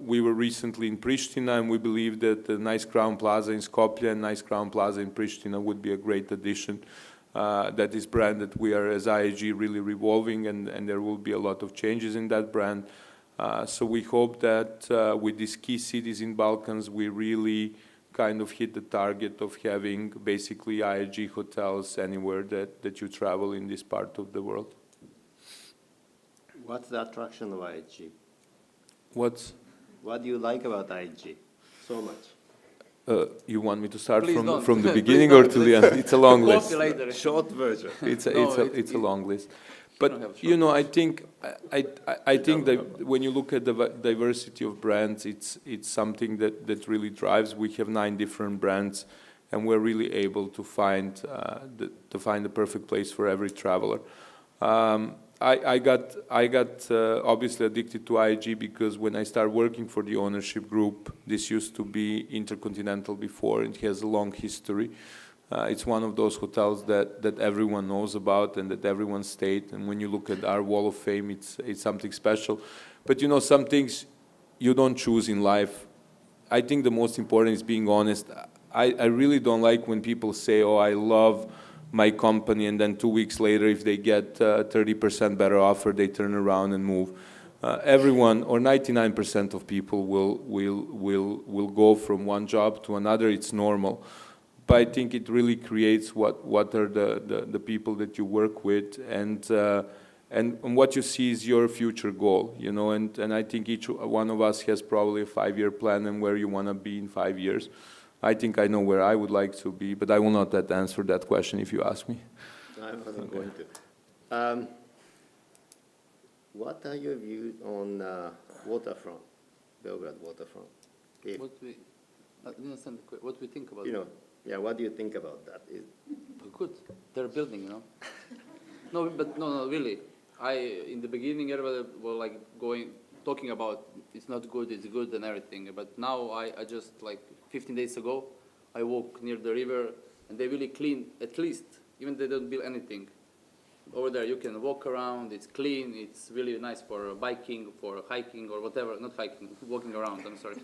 we were recently in Pristina, and we believe that the nice Crown Plaza in Skopje and nice Crown Plaza in Pristina would be a great addition. That is brand that we are, as IAG, really revolving, and there will be a lot of changes in that brand. So we hope that with these key cities in Balkans, we really kind of hit the target of having basically IAG hotels anywhere that you travel in this part of the world. What's the attraction of IAG? What What do you like about IAG so much? you want me to start Please don't. from the Please beginning or don't. to the end? It's a long list. Coffee later. Short version. It's No, a long list. don't have But short you know, I think that when you look at the diversity of brands, it's something that really drives. We have 9 different brands, and we're really able to find the perfect place for every traveler. I got obviously addicted to IAG because when I started working for the ownership group, this used to be Intercontinental before. It has a long history. It's one of those hotels that everyone knows about and that everyone stayed. And when you look at our wall of fame, it's something special. But you know, some things you don't choose in life. I think the most important is being honest. I really don't like when people say, oh, I love my company, and then 2 weeks later, if they get 30% better offer, they turn around and move. Everyone, or 99% of people, will go from one job to another. It's normal. But I think it really creates what are the people that you work with, and what you see is your future goal, you know. And I think each one of us has probably a 5-year plan and where you want to be in 5 years. I think I know where I would like to be, but I will not answer that question if you ask me. I wasn't going to. what are your views on waterfront, Belgrade waterfront? If, What we, I didn't understand what we think about you it. know, yeah, what do you think about that? Good. They're building, you know. No, but no, really. In the beginning, everybody was like talking about it's not good, it's good and everything. But now I just like 15 days ago, I walk near the river and they really clean, at least, even they don't build anything. Over there you can walk around, it's clean, it's really nice for biking, for hiking or whatever, not hiking, walking around, I'm sorry.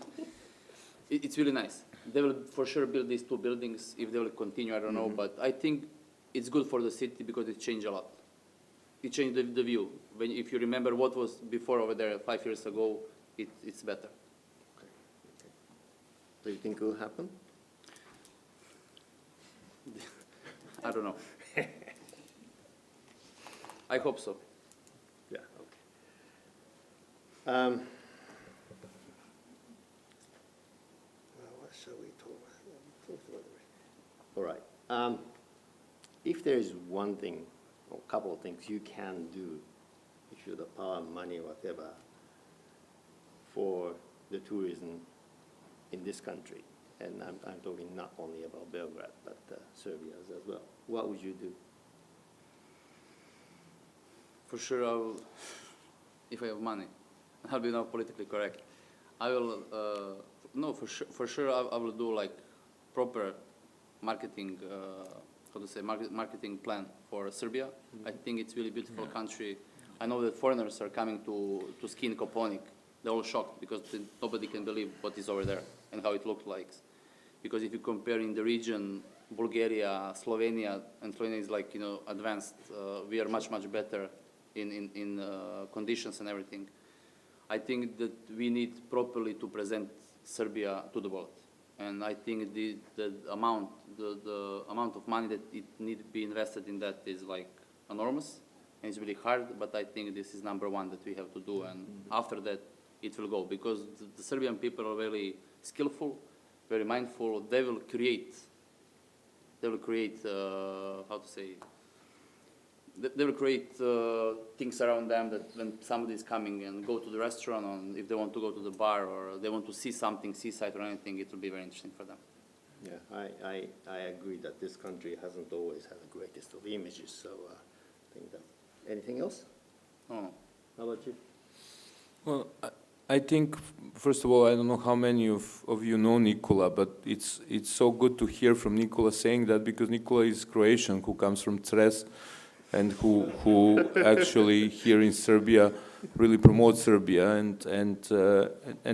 It's really nice. They will for sure build these two buildings. If they will continue, I don't know, but I think it's good for the city because it changed a lot. It changed the view. If you remember what was before over there 5 years ago, it's better. Do you think it will happen? I don't know. I hope so. Yeah, okay. What shall we talk about? All right. If there is one thing, or a couple of things you can do, if you have the power, money, whatever, for the tourism in this country, and I'm talking not only about Belgrade, but Serbia as well, what would you do? For sure, I will, if I have money, I'll be now politically correct. I will, no, for sure I will do like proper marketing, how to say, marketing plan for Serbia. I think it's really beautiful country. I know that foreigners are coming to ski in Koponik. They're all shocked because nobody can believe what is over there and how it looks like. Because if you compare in the region, Bulgaria, Slovenia, and Slovenia is like, you know, advanced, we are much, much better in conditions and everything. I think that we need properly to present Serbia to the world. And I think the amount of money that it needs to be invested in that is like enormous. And it's really hard, but I think this is number one that we have to do. And after that, it will go. Because the Serbian people are very skillful, very mindful. They will create, how to say, they will create things around them that when somebody is coming and go to the restaurant, or if they want to go to the bar, or they want to see something, seaside or anything, it will be very interesting for them. Yeah, I agree that this country hasn't always had the greatest of images, so I think that. Anything else? Oh. How about you? Well, I think, first of all, I don't know how many of you know Nikola, but it's so good to hear from Nikola saying that, because Nikola is Croatian, who comes from Cres, and who actually here in Serbia really promotes Serbia, and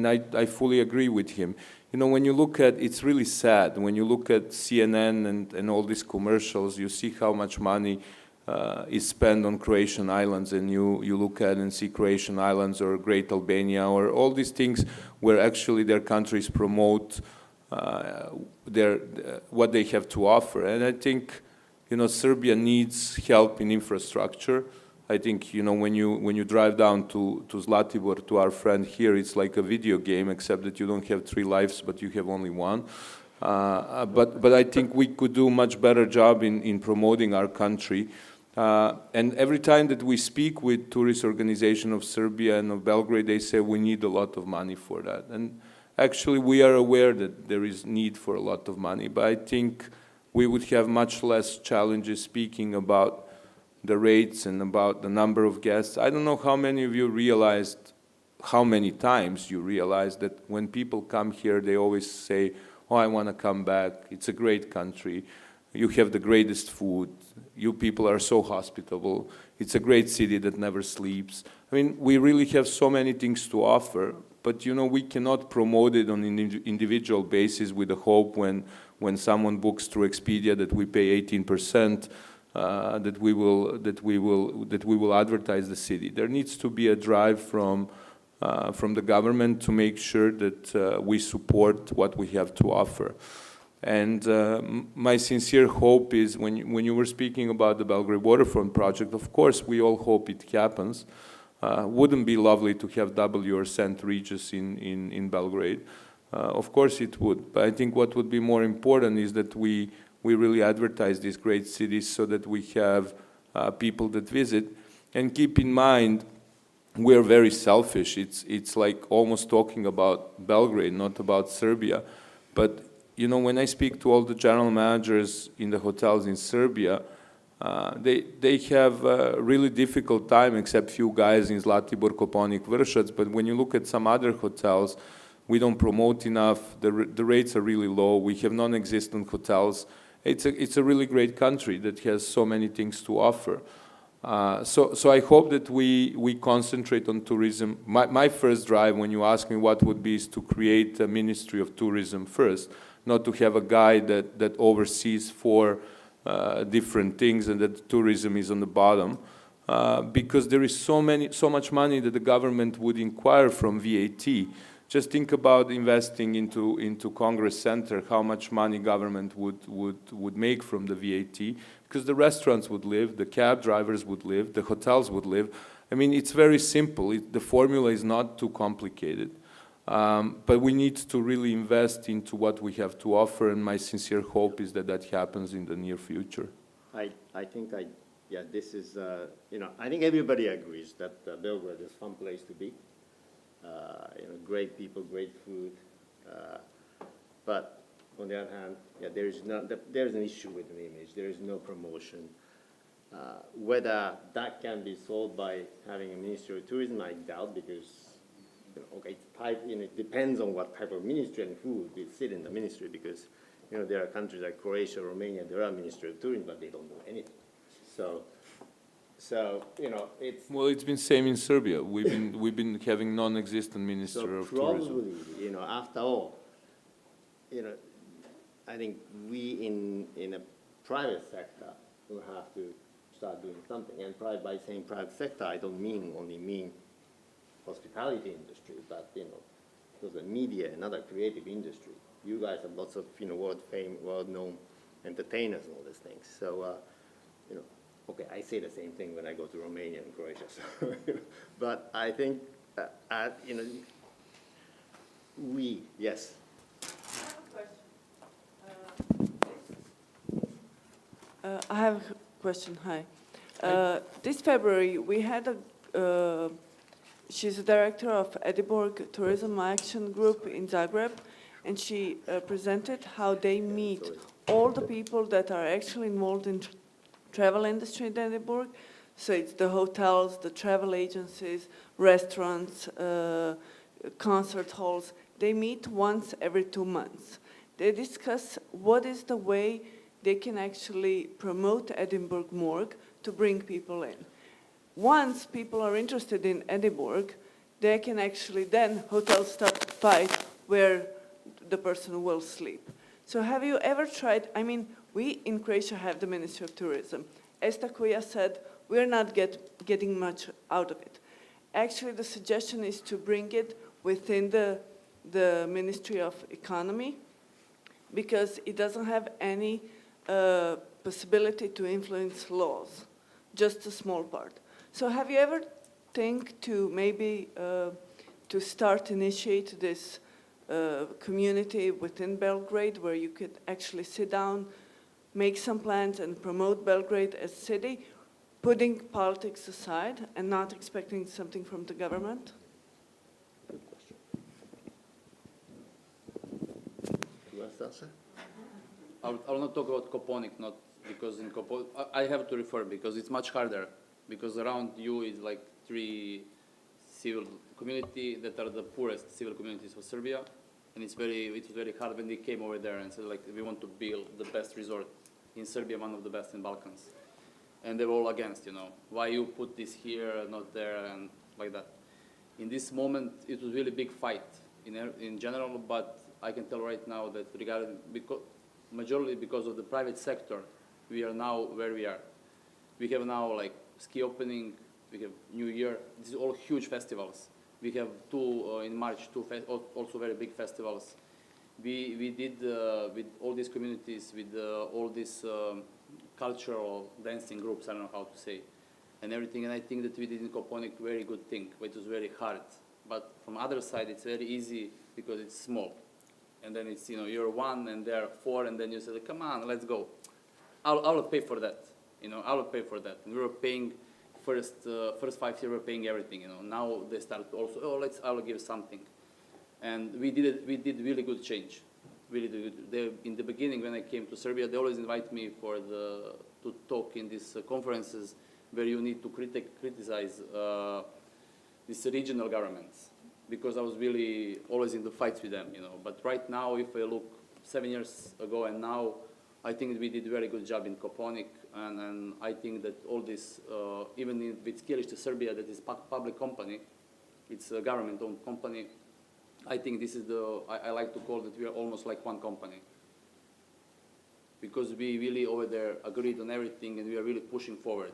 I fully agree with him. You know, when you look at, it's really sad, when you look at CNN and all these commercials, you see how much money is spent on Croatian islands, and you look at and see Croatian islands or Great Albania or all these things where actually their countries promote what they have to offer. And I think, you know, Serbia needs help in infrastructure. I think, you know, when you drive down to Zlatibor, to our friend here, it's like a video game, except that you don't have 3 lives, but you have only 1. But I think we could do much better job in promoting our country. And every time that we speak with tourist organization of Serbia and of Belgrade, they say we need a lot of money for that. And actually we are aware that there is need for a lot of money, but I think we would have much less challenges speaking about the rates and about the number of guests. I don't know how many of you realized, how many times you realized that when people come here, they always say, oh, I want to come back, it's a great country, you have the greatest food, you people are so hospitable, it's a great city that never sleeps. I mean, we really have so many things to offer, but you know, we cannot promote it on an individual basis with the hope when someone books through Expedia that we pay 18%, that we will advertise the city. There needs to be a drive from the government to make sure that we support what we have to offer. And my sincere hope is, when you were speaking about the Belgrade Waterfront project, of course we all hope it happens. Wouldn't be lovely to have W or St. Regis in Belgrade? Of course it would, but I think what would be more important is that we really advertise these great cities so that we have people that visit. And keep in mind, we're very selfish. It's like almost talking about Belgrade, not about Serbia. But you know, when I speak to all the general managers in the hotels in Serbia, they have a really difficult time, except few guys in Zlatibor, Koponik, Vršac. But when you look at some other hotels, we don't promote enough. The rates are really low. We have non-existent hotels. It's a really great country that has so many things to offer. So I hope that we concentrate on tourism. My first drive, when you ask me what would be, is to create a Ministry of Tourism first, not to have a guy that oversees four different things and that tourism is on the bottom. Because there is so much money that the government would inquire from VAT. Just think about investing into Congress Center, how much money government would make from the VAT, because the restaurants would live, the cab drivers would live, the hotels would live. I mean, it's very simple. The formula is not too complicated. But we need to really invest into what we have to offer, and my sincere hope is that that happens in the near future. Yeah, this is, you know, I think everybody agrees that Belgrade is a fun place to be. You know, great people, great food. But on the other hand, yeah, there's an issue with the image. There is no promotion. Whether that can be solved by having a Ministry of Tourism, I doubt, because you know, okay, it depends on what type of ministry and who will sit in the ministry. Because you know, there are countries like Croatia, Romania, there are Ministry of Tourism, but they don't do anything. So you know, it's Well, it's been same in Serbia. We've been having non-existent minister of tourism. probably, you know, after all, you know, I think we in a private sector will have to start doing something. And by saying private sector, I don't only mean hospitality industry, but you know, because the media and other creative industry. You guys have lots of world-known entertainers and all these things. So you know. Okay, I say the same thing when I go to Romania and Croatia. So, but I think, you know, yes. I have a question. Hi. This February, we had she's a director of Edinburgh Tourism Action Group in Zagreb, and she presented how they meet all the people that are actually involved in travel industry in Edinburgh. So it's the hotels, the travel agencies, restaurants, concert halls. They meet once every 2 months. They discuss what is the way they can actually promote Edinburgh more to bring people in. Once people are interested in Edinburgh, they can actually then hotels start to fight where the person will sleep. So have you ever tried, I mean, we in Croatia have the Ministry of Tourism. As Takuya said, we're not getting much out of it. Actually, the suggestion is to bring it within the Ministry of Economy, because it doesn't have any possibility to influence laws, just a small part. So have you ever think to maybe to start initiate this community within Belgrade, where you could actually sit down, make some plans and promote Belgrade as a city, putting politics aside and not expecting something from the government? Good question. You want to answer? I will not talk about Koponik, not because in Koponik, I have to refer because it's much harder, because around you is like 3 civil community that are the poorest civil communities of Serbia, and it was very hard when they came over there and said like, we want to build the best resort in Serbia, one of the best in Balkans. And they were all against, you know, why you put this here, not there, and like that. In this moment, it was really big fight in general, but I can tell right now that majorly because of the private sector, we are now where we are. We have now like ski opening, we have New Year, these are all huge festivals. We have in March, also very big festivals. We did with all these communities, with all these cultural dancing groups, I don't know how to say, and everything. And I think that we did in Koponik very good thing, but it was very hard. But from other side, it's very easy because it's small. And then it's, you know, you're 1 and they're 4, and then you say, come on, let's go. I'll pay for that. You know, I will pay for that. And we were paying first 5 years were paying everything, you know. Now they start also, oh, I'll give something. And we did really good change. Really good. In the beginning, when I came to Serbia, they always invite me to talk in these conferences where you need to criticize these regional governments, because I was really always in the fights with them, you know. But right now, if I look 7 years ago and now, I think we did a very good job in Koponik, and I think that all this, even with Skijalište Serbia, that is public company, it's a government-owned company, I think this is I like to call that we are almost like one company. Because we really over there agreed on everything and we are really pushing forward.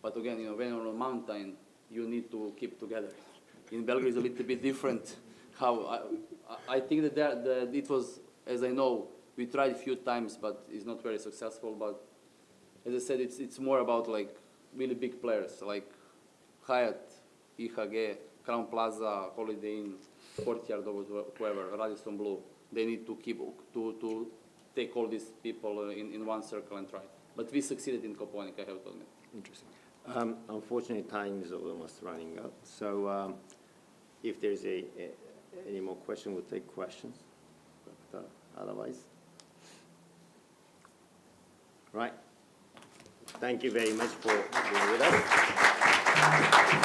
But again, you know, when you're on a mountain, you need to keep together. In Belgrade, it's a little bit different. I think that it was, as I know, we tried a few times, but it's not very successful. But as I said, it's more about like really big players like Hyatt, IHG, Crown Plaza, Holiday Inn, Courtyard, or whoever, Radisson Blu. They need to to take all these people in one circle and try. But we succeeded in Koponik, I have to admit. Interesting. Unfortunately, time is almost running out. So if there's any more questions, we'll take questions. But otherwise, right. Thank you very much for being with us.